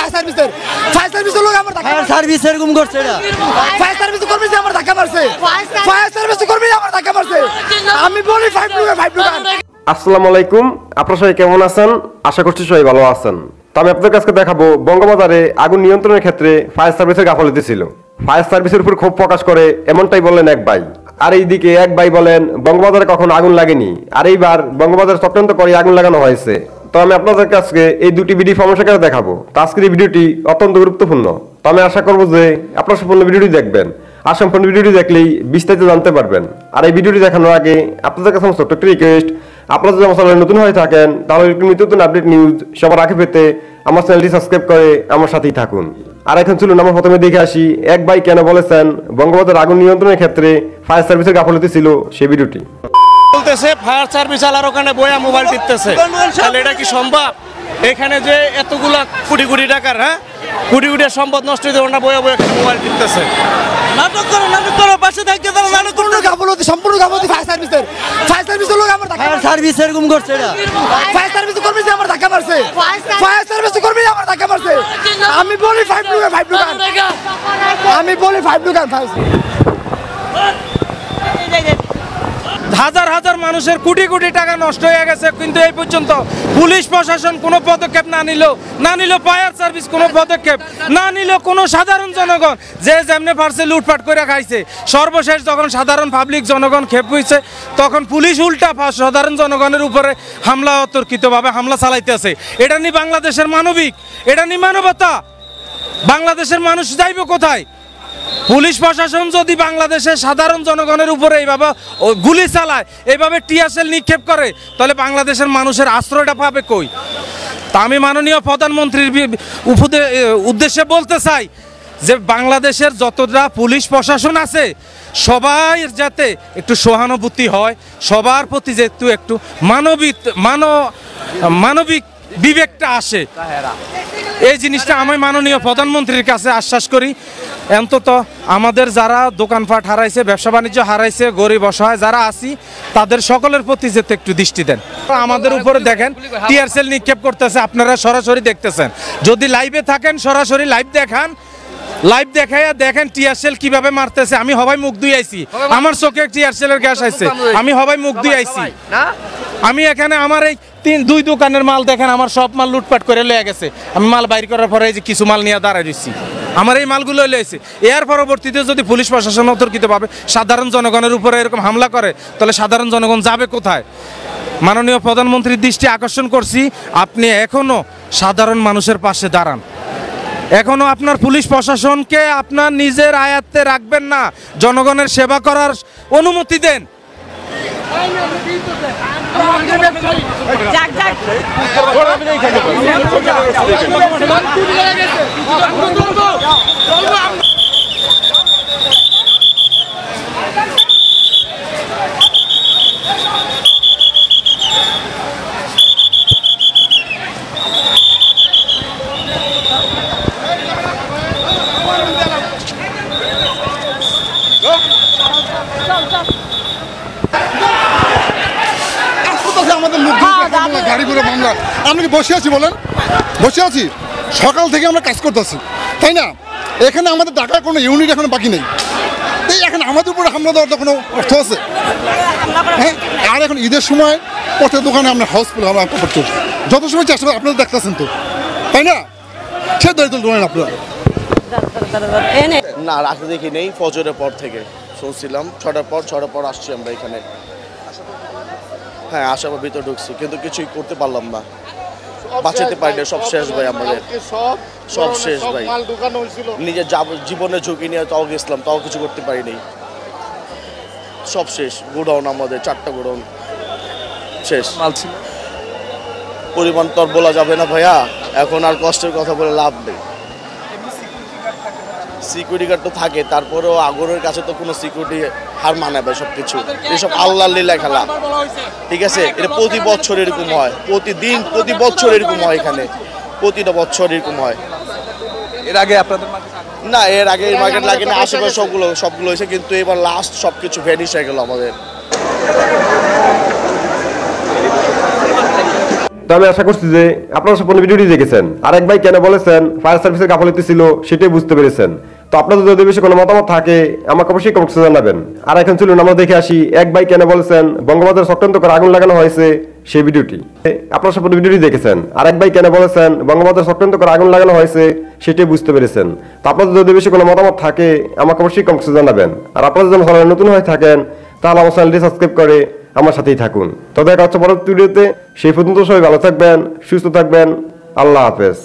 Fire সার্ভিসের লোক আমার ধাক্কা ফায়ার সার্ভিস এরকম করছে না ফায়ার সার্ভিস কর্মী আমার ধাক্কা মারছে ফায়ার সার্ভিস কর্মী আমার ধাক্কা মারছে আমি বলি 5 লুকান আসসালামু আলাইকুম আপনারা সবাই কেমন আছেন আশা করছি সবাই ভালো আছেন তো আমি আপনাদের কাছে দেখাবো বঙ্গবাজারে আগুন নিয়ন্ত্রণের ক্ষেত্রে ফায়ার সার্ভিসের গাফলতি ছিল ফায়ার সার্ভিসের উপর ক্ষোভ প্রকাশ করে এমনটাই বললেন এক ভাই আর এইদিকে এক ভাই বলেন বঙ্গবাজারে কখনো আগুন লাগেনি আর এইবার বঙ্গবাজার চক্রান্ত করে আগুন লাগানো হয়েছে তো আমি আপনাদের কাছে এই দুটি ভিডিও সমস্যা দেখাবো তো আজকের এই ভিডিওটি অত্যন্ত গুরুত্বপূর্ণ তো আমি আশা করবো যে আপনারা সম্পূর্ণ ভিডিওটি দেখবেন আর সম্পূর্ণ ভিডিওটি দেখলেই বিস্তারিত জানতে পারবেন আর এই ভিডিওটি দেখানোর আগে আপনাদের কাছে আমার ছোট্ট একটা রিকোয়েস্ট আপনারা যদি আমার চ্যানেলে নতুন হয়ে থাকেন তাহলে একটু নতুন আপডেট নিউজ সবার আগে পেতে আমার চ্যানেলটি সাবস্ক্রাইব করে আমার সাথেই থাকুন আর এখন চলুন আমরা প্রথমে দেখে আসি এক ভাই কেন বলেছেন বঙ্গবাজার আগুন নিয়ন্ত্রণের ক্ষেত্রে ফায়ার সার্ভিসের গাফলতি ছিল সেই ভিডিওটি বলতেছে ফায়ার সার্ভিস আলার ওখানে বয়া মোবাইল টিপতেছে তাহলে এটা কি সম্ভব এখানে যে এতগুলা কোটি কোটি টাকার কোটি কোটি সম্পদ নষ্ট হয়ে ওনা বয়া বয়া মোবাইল টিপতেছে নাটক করো পাশে থাকতে দাও নাটক করো গাফলতি সম্পূর্ণ গাফলতি ফায়ার সার্ভিসের লোক আমার ধাক্কা ফায়ার সার্ভিস এরকম করছে না ফায়ার সার্ভিস কর্মী আমার ধাক্কা মারছে ফায়ার সার্ভিস কর্মী আমার ধাক্কা মারছে আমি বলি 5 লুকান আমি বলি 5 লুকান হাজার হাজার মানুষের কোটি কোটি টাকা নষ্ট হয়ে গেছে কিন্তু এই পর্যন্ত পুলিশ প্রশাসন কোনো পদক্ষেপ না নিল ফায়ার সার্ভিস কোনো পদক্ষেপ না নিল কোনো সাধারণ জনগণ যে যেমনে পারছে লুটপাট করে খাইছে সর্বশেষ যখন সাধারণ পাবলিক জনগণ ক্ষেপ হয়েছে তখন পুলিশ উল্টা সাধারণ জনগণের উপরে হামলা অতর্কিতভাবে হামলা চালাইতেছে এটা নিয়ে বাংলাদেশের মানবিক এটা নিয়ে মানবতা বাংলাদেশের মানুষ যাইব কোথায় পুলিশ প্রশাসন যদি বাংলাদেশের সাধারণ জনগণের উপরে এইভাবে গুলি চালায় এইভাবে টিয়ারশেল নিক্ষেপ করে তাহলে বাংলাদেশের মানুষের আশ্রয়টা পাবে কই তা আমি মাননীয় প্রধানমন্ত্রীর উদ্দেশ্যে বলতে চাই যে বাংলাদেশের যতটা পুলিশ প্রশাসন আছে সবাই যাতে একটু সহানুভূতি হয় সবার প্রতি যে একটু মানবিক বিবেকটা আসে এই জিনিসটা আমি মাননীয় প্রধানমন্ত্রীর কাছে আশ্বাস করি অন্তত আমাদের যারা দোকানপাট হারাইছে ব্যবসা বাণিজ্য হারাইছে গরিব অসহায় যারা আছি তাদের সকলের প্রতি যেতে একটু দৃষ্টি দেন আমাদের উপরে দেখেন টিয়ারশেল নিক্ষেপ করতেছে আপনারা সরাসরি দেখতেছেন যদি লাইভে থাকেন সরাসরি লাইভ দেখাইয়া দেখেন টিয়ারশেল কিভাবে মারতেছে আমি হবাই মুখ ধুই আইছি আমার চোখে টিয়ারশেলের গ্যাস আইছে আমি হবাই মুখ ধুই আইছি আমি এখানে আমার এই দুই দোকানের মাল দেখেন আমার সব মাল লুটপাট করে লয়ে গেছে আমি মাল বাইর করার পরে এই যে কিছু মাল নিয়ে দাঁড়ায় রয়েছি আমার এই মালগুলো লয়েছে এর পরবর্তীতে যদি পুলিশ প্রশাসন অতর্কিতভাবে সাধারণ জনগণের উপরে এরকম হামলা করে তাহলে সাধারণ জনগণ যাবে কোথায় মাননীয় প্রধানমন্ত্রীর দৃষ্টি আকর্ষণ করছি আপনি এখনো সাধারণ মানুষের পাশে দাঁড়ান এখনো আপনার পুলিশ প্রশাসনকে আপনার নিজের আয়ত্তে রাখবেন না জনগণের সেবা করার অনুমতি দেন আমি কি বসে আছি বলেন বসে আছি সকাল থেকে আমরা কাজ করতেছি তাই না এখানে আমাদের ঢাকার কোনো ইউনিট এখন বাকি নেই এই এখন আমাদের উপরে হামলা দেওয়ার তো কোনো অর্থ আছে হ্যাঁ আর এখন ঈদের সময় প্রত্যেক দোকানে আমরা হাউসফুল আমরা করছি যত সময় চেষ্টা করি আপনারা দেখতেছেন তো তাই না সে দায়িত্ব ধরেন আপনারা না রাতে দেখি নেই ফজরের পর থেকে শুনছিলাম ছটার পর আসছি আমরা এখানে হ্যাঁ আসার ভিতরে ঢুকছি কিন্তু কিছুই করতে পারলাম না বাঁচাতে পারি না সব শেষ ভাই আমাদের সব শেষ ভাই নিজের জীবনের ঝুঁকি নিয়ে তাও গেছিলাম তাও কিছু করতে পারিনি সব শেষ গোডাউন আমাদের 4টা গোডাউন শেষ পরিমাণ তো আর বলা যাবে না ভাইয়া এখন আর কষ্টের কথা বলে লাভ নেই সিকিউরিটি গার্ড তো থাকে তারপরেও আগুনের কাছে তো কোনো সিকিউরিটি হার মানাবে সব কিছু এসব আল্লাহর লীলা খেলা ঠিক আছে এটা প্রতি বছর এরকম হয় প্রতি বছর এরকম হয় এখানে প্রতিটা বছর এরকম হয় এর আগে আপনাদের না এর আগে মার্কেট লাগে না আশেপাশে সবগুলো হয়েছে কিন্তু এবার লাস্ট সব কিছু ভ্যানিশ হয়ে গেল আমাদের তো আমি আশা করছি যে আপনারা সম্পূর্ণ ভিডিওটি দেখেছেন। আর এক ভাই কেন বলেছেন ফায়ার সার্ভিসের গাফলতি ছিল সেটাই বুঝতে পেরেছেন। তো আপনাদের যদি বেশি কোনো মতামত থাকে আমাকে অবশ্যই কমেন্ট বক্সে জানাবেন। আর এখন চলুন আমরা দেখে আসি এক ভাই কেন বলেছেন বঙ্গবাজার চক্রান্ত করে আগুন লাগানো হয়েছে সেই ভিডিওটি। আপনারা সম্পূর্ণ ভিডিওটি দেখেছেন। আর এক ভাই কেন বলেছেন বঙ্গবাজার চক্রান্ত করে আগুন লাগানো হয়েছে সেটাই বুঝতে পেরেছেন। তো আপনাদের যদি বেশি কোনো মতামত থাকে আমাকে অবশ্যই কমেন্ট বক্সে জানাবেন। আর আপনারা যদি চ্যানেলে নতুন হয়ে থাকেন তাহলে আমার চ্যানেলটি সাবস্ক্রাইব করে আমার সাথেই থাকুন। তো দেখা হচ্ছে পরবর্তী ভিডিওতে। সেই পর্যন্ত সবাই ভালো থাকবেন, সুস্থ থাকবেন। আল্লাহ হাফেজ।